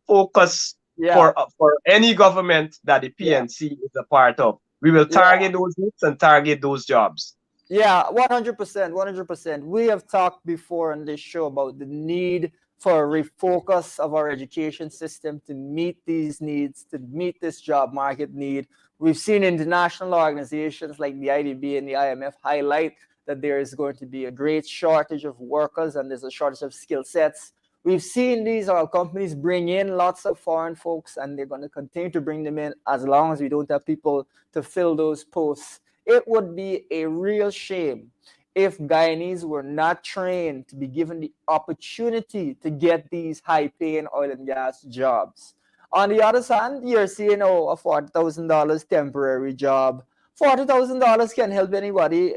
focus for any government that the PNC is a part of. We will target those youths and target those jobs. Yeah, 100%, 100%. We have talked before on this show about the need for a refocus of our education system to meet these needs, to meet this job market need. We've seen international organizations like the IDB and the IMF highlight that there is going to be a great shortage of workers and there's a shortage of skill sets. We've seen these oil companies bring in lots of foreign folks, and they're going to continue to bring them in as long as we don't have people to fill those posts. It would be a real shame if Guyanese were not trained to be given the opportunity to get these high-paying oil and gas jobs. On the other hand, you're seeing a $40,000 temporary job. $40,000 can help anybody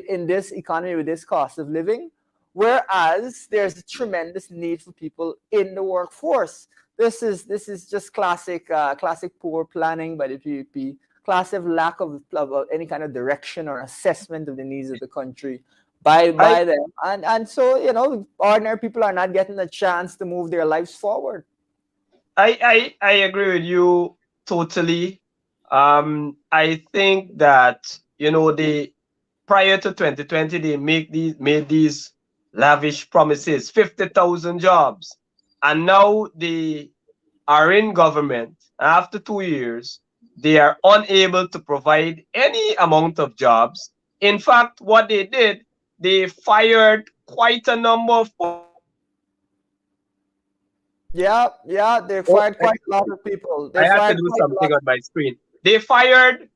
in this economy with this cost of living, whereas there's a tremendous need for people in the workforce. This is just classic poor planning by the PUP. Classic lack of any kind of direction or assessment of the needs of the country by them. And so, ordinary people are not getting a chance to move their lives forward. I agree with you totally. I think that, they prior to 2020, they made these lavish promises, 50,000 jobs. And now they are in government. After 2 years, they are unable to provide any amount of jobs. In fact, what they did, they fired quite a number of. Yeah, they fired quite a lot of people. I had to do something on my screen. They fired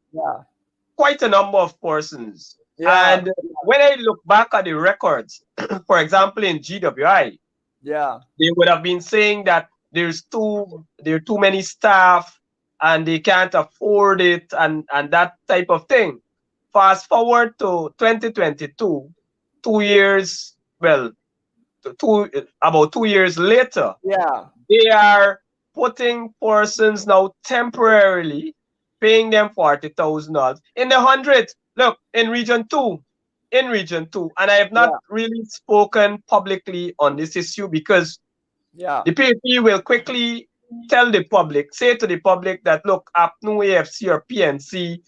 quite a number of persons. Yeah. And when I look back at the records, for example, in GWI, they would have been saying that there are too many staff, and they can't afford it, and that type of thing. Fast forward to 2022, about 2 years later, they are putting persons now temporarily, paying them $40,000 in the hundreds. Look, in region two, and I have not really spoken publicly on this issue because the PAP will quickly say to the public that, look, APNU, AFC, or PNC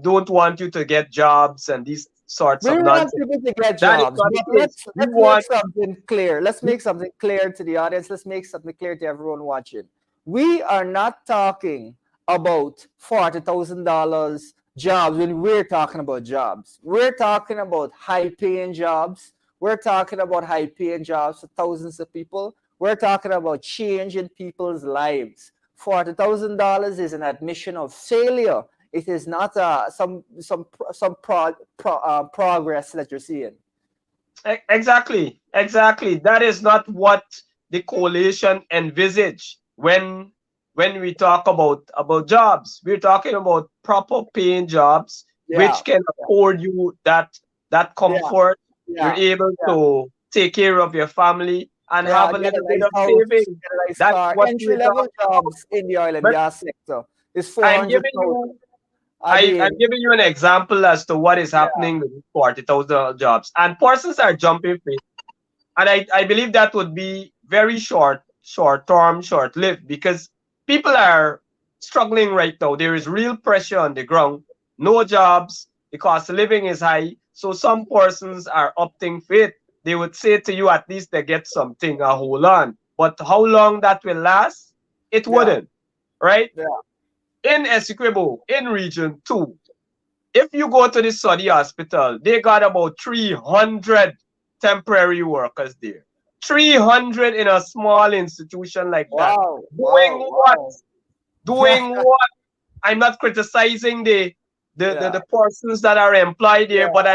don't want you to get jobs and these sorts of nonsense. We want people to get jobs. Let's make something clear. Let's make something clear to the audience. Let's make something clear to everyone watching. We are not talking about $40,000 jobs when we're talking about jobs. We're talking about high-paying jobs. We're talking about high-paying jobs for thousands of people. We're talking about change in people's lives. $40,000 is an admission of failure. It is not some progress that you're seeing. Exactly. That is not what the coalition envisaged when we talk about jobs. We're talking about proper paying jobs, which can afford you that comfort. You're able to take care of your family and have a little bit of savings. That's what entry-level jobs in the oil and gas sector is $400,000. I'm giving you an example as to what is happening with $40,000 jobs, and persons are jumping for it. And I believe that would be very short-term, short-lived, because people are struggling right now. There is real pressure on the ground. No jobs. The cost of living is high. So some persons are opting for it. They would say to you, at least they get something, hold on. But how long that will last? It wouldn't, right? Yeah. In Essequibo, in Region 2, if you go to the Saudi hospital, they got about 300 temporary workers there. 300 in a small institution like that. Doing what? Doing what? I'm not criticizing the persons that are employed there, but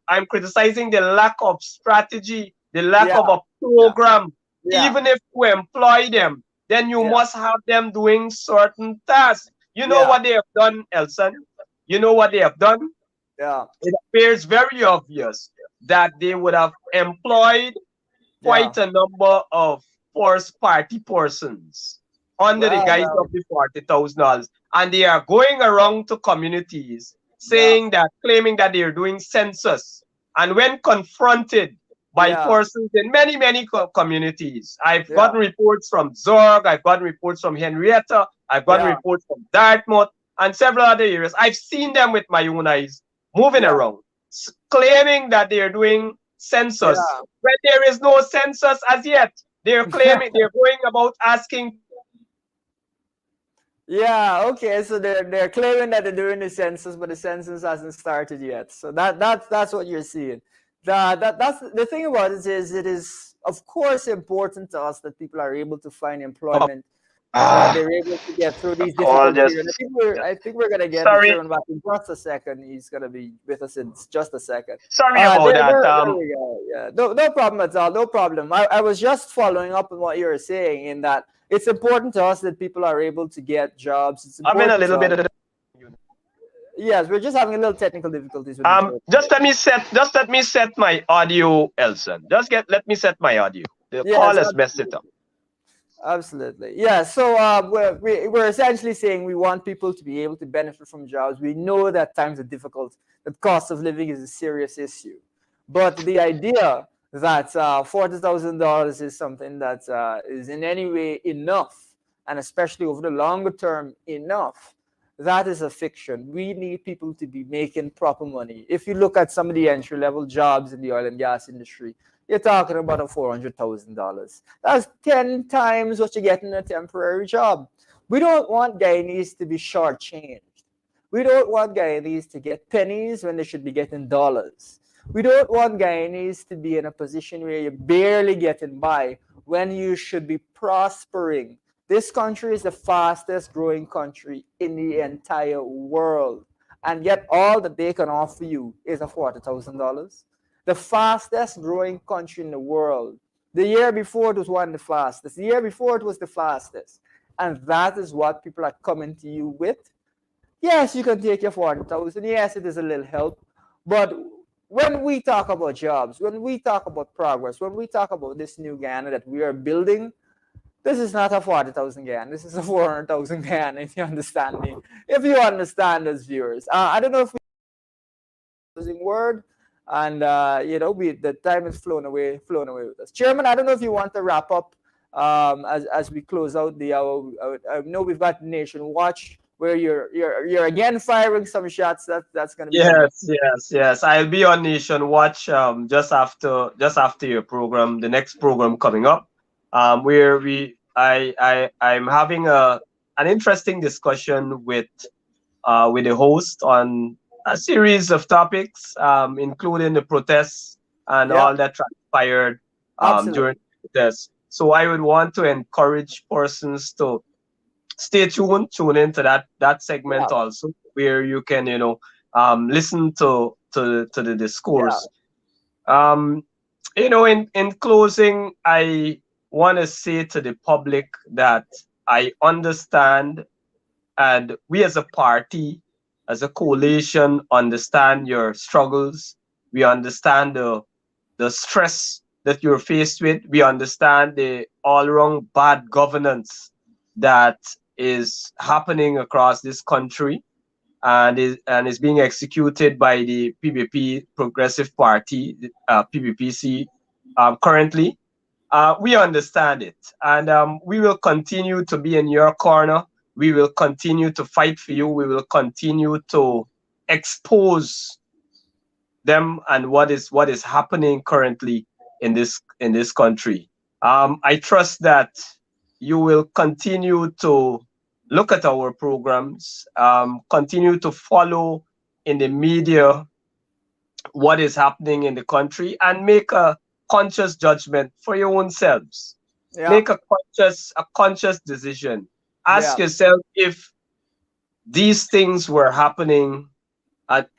I'm criticizing the lack of strategy, the lack of a program. Even if you employ them, then you must have them doing certain tasks. You know what they have done, Elson? You know what they have done? Yeah. It appears very obvious that they would have employed quite a number of first party persons under the guise of the $40,000. And they are going around to communities saying claiming that they are doing census. And when confronted by Yeah. persons in many, many communities, I've Yeah. gotten reports from Zurich, I've gotten reports from Henrietta, I've gotten Yeah. reports from Dartmouth, and several other areas. I've seen them with my own eyes moving Yeah. around, claiming that they're doing census Yeah. when there is no census as yet. They're claiming they're going about asking. Yeah, okay. So they're claiming that they're doing the census, but the census hasn't started yet. So that's what you're seeing. That's the thing about it is of course important to us that people are able to find employment, that Ah, they're able to get through a these call difficult just. periods. I think we're gonna get the Sorry, chairman back in just a second. He's gonna be with us in just a second. sorry about that. There we go. Yeah, no problem at all. No problem. I was just following up on what you were saying in that it's important to us that people are able to get jobs. It's I'm in a important to little bit us. of. Yes, we're just having a little technical difficulties with the chair Just today. let me set my audio, Elson. Let me set my audio. The call Yes, has messed it up. absolutely. Yeah. So we're essentially saying we want people to be able to benefit from jobs. We know that times are difficult, that cost of living is a serious issue. But the idea that $40,000 is something that is in any way enough, and especially over the longer term enough, that is a fiction. We need people to be making proper money. If you look at some of the entry level jobs in the oil and gas industry, you're talking about a $400,000. That's 10 times what you get in a temporary job. We don't want Guyanese to be shortchanged. We don't want Guyanese to get pennies when they should be getting dollars. We don't want Guyanese to be in a position where you're barely getting by when you should be prospering. This country is the fastest growing country in the entire world. And yet, all that they can offer you is a $40,000. The fastest growing country in the world. The year before it was one of the fastest. The year before it was the fastest. And that is what people are coming to you with. Yes, you can take your 40,000. Yes, it is a little help. But when we talk about jobs, when we talk about progress, when we talk about this new Ghana that we are building, this is not a 40,000 Ghana. This is a 400,000 Ghana, if you understand me. If you understand as viewers. I don't know if we're using word, and the time is flown away with us. Chairman, I don't know if you want to wrap up as we close out the hour. I know we've got Nation Watch where you're again firing some shots. That's going to be something. Yes. I'll be on Nation Watch just after your program, the next program coming up, where I'm having an interesting discussion with the host on a series of topics, including the protests and Yeah, all that transpired during absolutely. the protests. So I would want to encourage persons to stay tuned, tune into that Yeah, segment also, where you can listen to the yeah, discourse. Um, in closing, I want to say to the public that I understand, and we as a party, as a coalition, understand your struggles. We understand the stress that you're faced with. We understand the all-round bad governance that is happening across this country and is being executed by the PBP Progressive Party, PBPC, currently. We understand it, and we will continue to be in your corner. We will continue to fight for you. We will continue to expose them and what is happening currently in this country. I trust that you will continue to look at our programs, continue to follow in the media what is happening in the country, and make a conscious judgment for your own selves. yeah, Make a conscious decision. Ask yeah, yourself if these things were happening at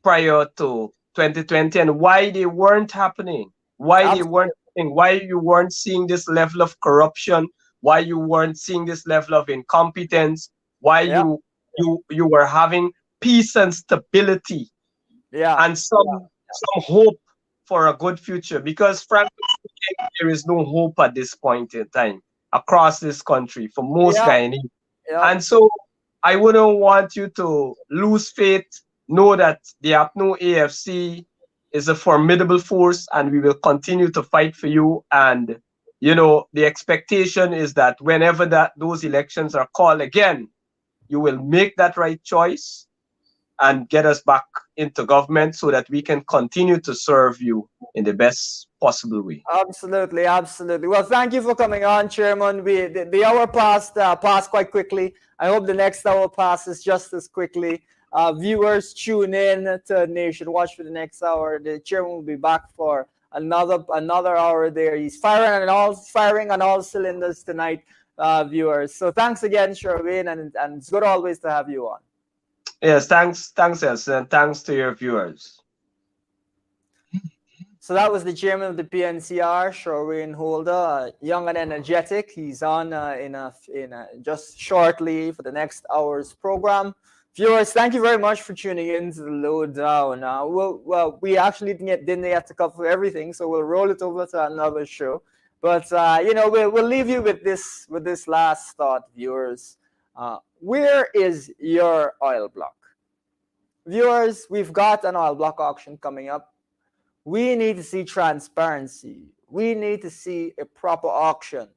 prior to 2020 and why they weren't happening, absolutely. why you weren't seeing this level of corruption, why you weren't seeing this level of incompetence, why Yeah, you were having peace and stability yeah, and some hope for a good future. Because frankly speaking, there is no hope at this point in time across this country for most yeah, Guyanese. yeah, And so I wouldn't want you to lose faith. Know that the APNO AFC is a formidable force, and we will continue to fight for you. And the expectation is that whenever those elections are called again, you will make that right choice and get us back into government so that we can continue to serve you in the best possible way. Absolutely, absolutely. Well, thank you for coming on, Chairman. The hour passed quite quickly. I hope the next hour passes just as quickly. Viewers, tune in to Nation Watch for the next hour. The Chairman will be back for another hour there. He's firing on all cylinders tonight, viewers. So thanks again, Sherwin, and it's good always to have you on. Yes, thanks, Elson, and thanks to your viewers. So that was the chairman of the PNCR, Sherwin Holder, young and energetic. He's on just shortly for the next hour's program. Viewers, thank you very much for tuning in to the Lowdown. We actually didn't get to cover everything, so we'll roll it over to another show. But we'll leave you with this last thought, viewers. Where is your oil block? Viewers, we've got an oil block auction coming up. We need to see transparency. We need to see a proper auction,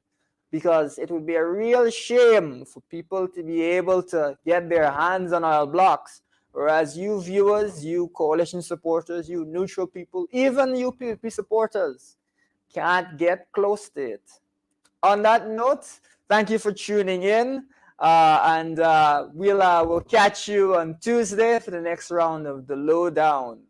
because it would be a real shame for people to be able to get their hands on oil blocks, whereas you viewers, you coalition supporters, you neutral people, even you PPP supporters can't get close to it. On that note, thank you for tuning in. And we'll catch you on Tuesday for the next round of the Lowdown.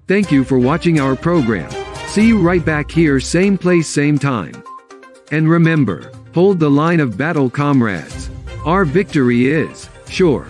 Thank you for watching our program. See you right back here, same place, same time. And remember, hold the line of battle, comrades. Our victory is sure.